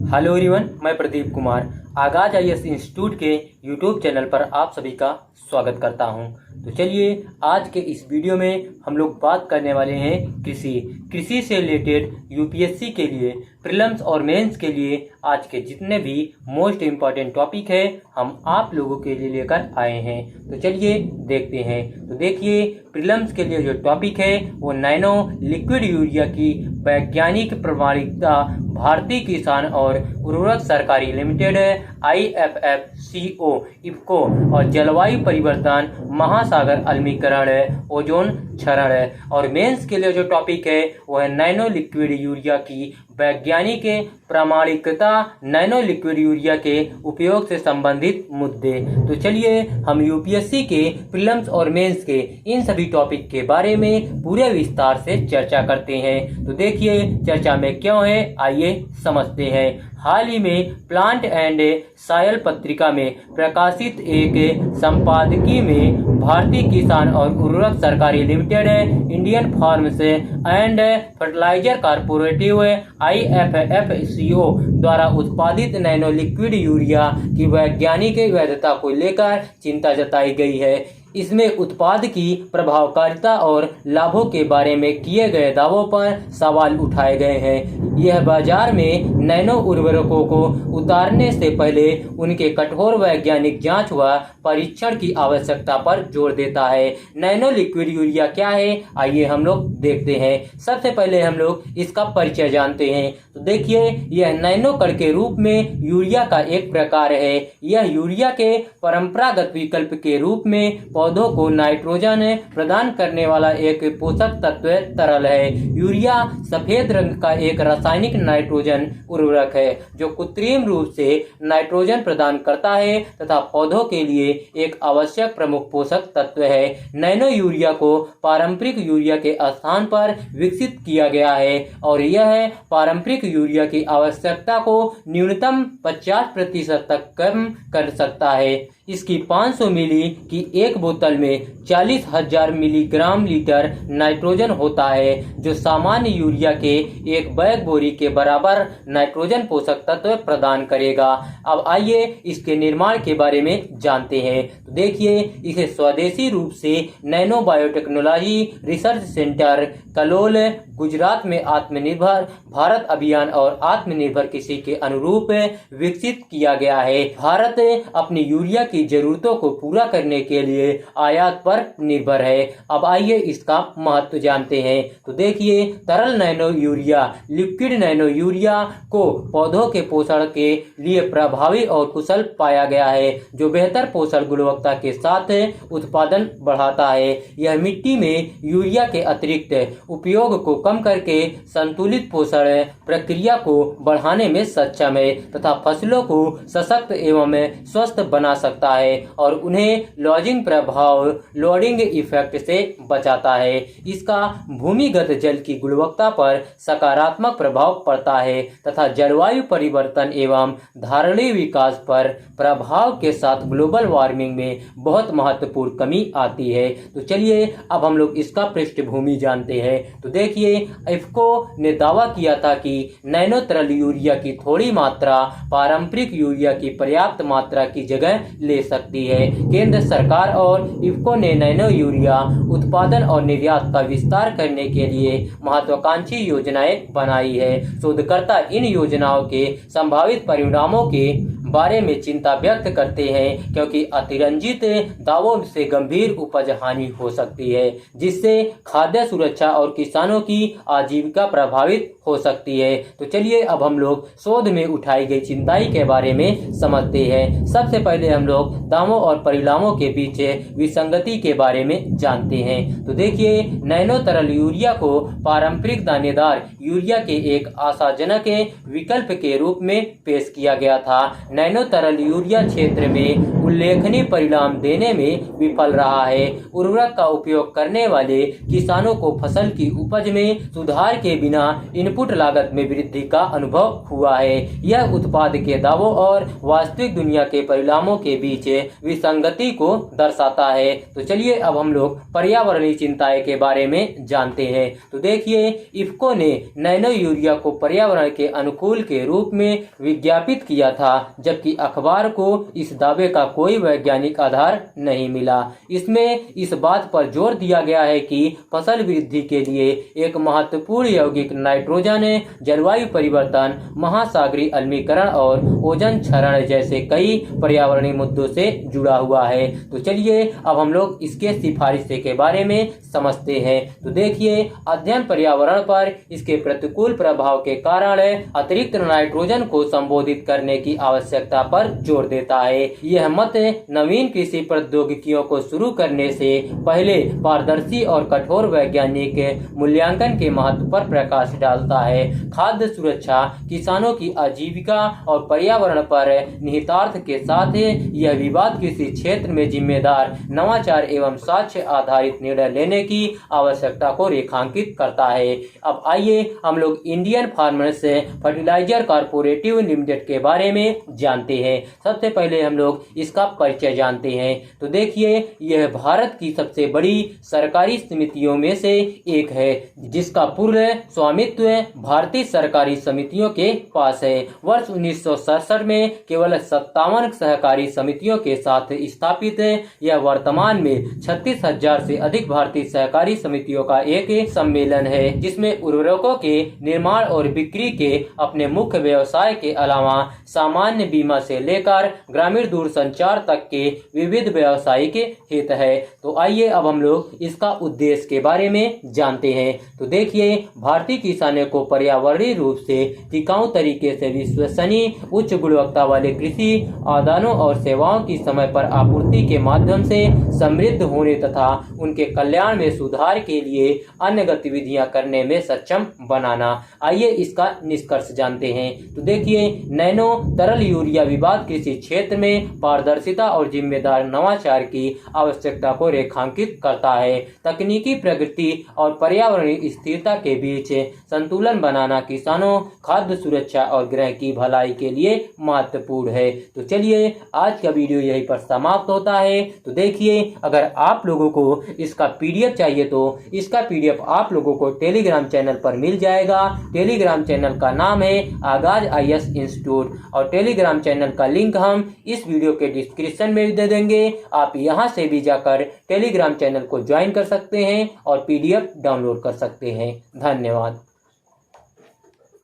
Hello everyone, मैं प्रदीप कुमार आगाज IAS institute के यूट्यूब चैनल पर आप सभी का स्वागत करता हूं। तो चलिए आज के इस वीडियो में हम लोग बात करने वाले हैं कृषि से रिलेटेड यूपीएससी के लिए प्रीलिम्स और मेंस के लिए आज के जितने भी मोस्ट इम्पॉर्टेंट टॉपिक है हम आप लोगों के लिए लेकर आए हैं। तो चलिए देखते हैं। तो देखिए, प्रीलिम्स के लिए जो टॉपिक है वो नैनो लिक्विड यूरिया की वैज्ञानिक प्रमाणिकता भारतीय किसान और उर्वरक सरकारी लिमिटेड IFFCO इफको और जलवायु परिवर्तन महासागर अम्लीकरण ओजोन क्षरण। और मेंस के लिए जो टॉपिक है वो है नैनो लिक्विड यूरिया की वैज्ञानिक प्रामाणिकता, नैनो लिक्विड यूरिया के उपयोग से संबंधित मुद्दे। तो चलिए हम यूपीएससी के प्रीलिम्स और मेंस के इन सभी टॉपिक के बारे में पूरे विस्तार से चर्चा करते हैं। तो देखिए चर्चा में क्यों है, आइए समझते हैं। हाल ही में प्लांट एंड सॉइल पत्रिका में प्रकाशित एक संपादकीय में भारतीय किसान और उर्वरक सरकारी limited, Indian farms and fertiliser cooperative IFFCO द्वारा उत्पादित नैनो लिक्विड यूरिया की वैज्ञानिक वैधता को लेकर चिंता जताई गई है। इसमें उत्पाद की प्रभावकारिता और लाभों के बारे में किए गए दावों पर सवाल उठाए गए हैं। यह बाजार में नैनो उर्वरकों को उतारने से पहले उनके कठोर वैज्ञानिक जांच व परीक्षण की आवश्यकता पर जोर देता है। नैनो लिक्विड यूरिया क्या है, आइए हम लोग देखते हैं। सबसे पहले हम लोग इसका परिचय जानते हैं। तो देखिए, यह नैनो कण के रूप में यूरिया का एक प्रकार है। यह यूरिया के परंपरागत विकल्प के रूप में पौधों को नाइट्रोजन प्रदान करने वाला एक पोषक तत्व तरल है। यूरिया सफेद रंग का एक रासायनिक नाइट्रोजन उर्वरक है जो कृत्रिम रूप से नाइट्रोजन प्रदान करता है तथा पौधों के लिए एक आवश्यक प्रमुख पोषक तत्व है। नैनो यूरिया को पारंपरिक यूरिया के स्थान पर विकसित किया गया है और यह पारंपरिक यूरिया की आवश्यकता को न्यूनतम 50% तक कम कर सकता है। इसकी 500 मिली की एक बोतल में 40,000 मिलीग्राम लीटर नाइट्रोजन होता है जो सामान्य यूरिया के एक बैग बोरी के बराबर नाइट्रोजन पोषक तत्व प्रदान करेगा। अब आइए इसके निर्माण के बारे में जानते हैं। तो देखिए, इसे स्वदेशी रूप से nano biotechnology research centre Kalol Gujarat में आत्मनिर्भर भारत अभियान और आत्मनिर्भर कृषि के अनुरूप विकसित किया गया है। भारत अपनी यूरिया की जरूरतों को पूरा करने के लिए आयात पर निर्भर है। अब आइए इसका महत्व जानते हैं। तो देखिए, तरल nano urea liquid nano urea को पौधों के पोषण के लिए प्रभावी और कुशल पाया गया है जो बेहतर पोषण गुणवत्ता के साथ उत्पादन बढ़ाता है। यह मिट्टी में यूरिया के अतिरिक्त उपयोग को कम करके संतुलित पोषण प्रक्रिया को बढ़ाने में सक्षम है तथा फसलों को सशक्त एवं स्वस्थ बना सकता है और उन्हें लोडिंग इफेक्ट से बचाता है। इसका भूमिगत जल की गुणवत्ता पर सकारात्मक प्रभाव पड़ता है तथा जलवायु परिवर्तन एवं धारणीय विकास पर प्रभाव के साथ ग्लोबल वार्मिंग में बहुत महत्वपूर्ण कमी आती है। तो चलिए अब हम लोग इसका पृष्ठभूमि जानते हैं। तो देखिए, इफको ने दावा किया था कि नैनो तरल यूरिया की थोड़ी मात्रा पारंपरिक यूरिया की पर्याप्त मात्रा की जगह ले सकती है। केंद्र सरकार और इफको ने नैनो यूरिया उत्पादन और निर्यात का विस्तार करने के लिए महत्वाकांक्षी योजनाएं बनाई है। शोधकर्ता इन योजनाओं के संभावित परिणामों के बारे में चिंता व्यक्त करते हैं क्योंकि अतिरंजित दावों से गंभीर उपज हानि हो सकती है जिससे खाद्य सुरक्षा और किसानों की आजीविका प्रभावित हो सकती है। तो चलिए अब हम लोग शोध में उठाई गई चिंताएं के बारे में समझते हैं। सबसे पहले हम लोग दावों और परिणामों के बीच विसंगति के बारे में जानते हैं। तो देखिए, नैनो तरल यूरिया को पारंपरिक दानेदार यूरिया के एक आशाजनक विकल्प के रूप में पेश किया गया था। नैनो तरल यूरिया क्षेत्र में उल्लेखनीय परिणाम देने में विफल रहा है। उर्वरक का उपयोग करने वाले किसानों को फसल की उपज में सुधार के बिना इनपुट लागत में वृद्धि का अनुभव हुआ है। यह उत्पाद के दावों और वास्तविक दुनिया के परिणामों के बीच विसंगति को दर्शाता है। तो चलिए अब हम लोग पर्यावरणीय चिंताएं के बारे में जानते हैं। तो देखिए, इफ्को ने नैनो यूरिया को पर्यावरण के अनुकूल के रूप में विज्ञापित किया था, जबकि अखबार को इस दावे का कोई वैज्ञानिक आधार नहीं मिला। इसमें इस बात पर जोर दिया गया है कि फसल वृद्धि के लिए एक महत्वपूर्ण यौगिक नाइट्रोजन जलवायु परिवर्तन, महासागरीय अम्लीकरण और ओजोन क्षरण जैसे कई पर्यावरणीय मुद्दों से जुड़ा हुआ है। तो चलिए अब हम लोग इसके सिफारिशें के बारे में समझते हैं। तो देखिए, अध्ययन पर्यावरण पर इसके प्रतिकूल प्रभाव के कारण अतिरिक्त नाइट्रोजन को संबोधित करने की आवश्यकता पर जोर देता है। यह मत नवीन कृषि प्रौद्योगिकियों को शुरू करने से पहले पारदर्शी और कठोर वैज्ञानिक मूल्यांकन के महत्व पर प्रकाश डालता है। खाद्य सुरक्षा, किसानों की आजीविका और पर्यावरण पर निहितार्थ के साथ यह विवाद कृषि क्षेत्र में जिम्मेदार नवाचार एवं साक्ष्य आधारित निर्णय लेने की आवश्यकता को रेखांकित करता है। अब आइए हम लोग Indian farmers fertiliser cooperative limited के बारे में जानते हैं। सबसे पहले हम लोग इसका परिचय जानते हैं। तो देखिए, यह भारत की सबसे बड़ी सरकारी समितियों में से एक है, जिसका पूर्ण स्वामित्व भारतीय सरकारी समितियों के पास है। वर्ष 1967 में केवल 57 सहकारी समितियों के साथ स्थापित यह वर्तमान में 36,000 से अधिक भारतीय सहकारी समितियों का एक सम्मेलन है, जिसमें उर्वरकों के निर्माण और बिक्री के अपने मुख्य व्यवसाय के अलावा सामान्य बीमा से लेकर ग्रामीण दूरसंचार तक के विविध व्यावसायिक हित है। तो आइए अब हम लोग इसका उद्देश्य के बारे में जानते हैं। तो देखिए, भारतीय किसानों को पर्यावरणीय रूप से टिकाऊ तरीके से विश्वसनीय उच्च गुणवत्ता वाले कृषि आदानों और सेवाओं की समय पर आपूर्ति के माध्यम से समृद्ध होने तथा उनके कल्याण में सुधार के लिए अन्य गतिविधियां करने में सक्षम बनाना। आइए इसका निष्कर्ष जानते हैं। तो देखिए, नैनो तरल यूरिया विवाद कृषि क्षेत्र में पारदर्शिता और जिम्मेदार नवाचार की आवश्यकता को रेखांकित करता है। तकनीकी प्रगति और पर्यावरणीय स्थिरता के बीच संतुलन बनाना किसानों, खाद्य सुरक्षा और ग्रह की भलाई के लिए महत्वपूर्ण है। तो चलिए, आज का वीडियो यहीं पर समाप्त होता है। तो देखिए, अगर आप लोगों को इसका पीडीएफ चाहिए तो इसका पीडीएफ आप लोगों को टेलीग्राम चैनल पर मिल जाएगा। टेलीग्राम चैनल का नाम है आगाज आईएएस इंस्टीट्यूट और टेलीग्राम चैनल का लिंक हम इस वीडियो के डिस्क्रिप्शन में दे देंगे। आप यहां से भी जाकर टेलीग्राम चैनल को ज्वाइन कर सकते हैं और पीडीएफ डाउनलोड कर सकते हैं। धन्यवाद।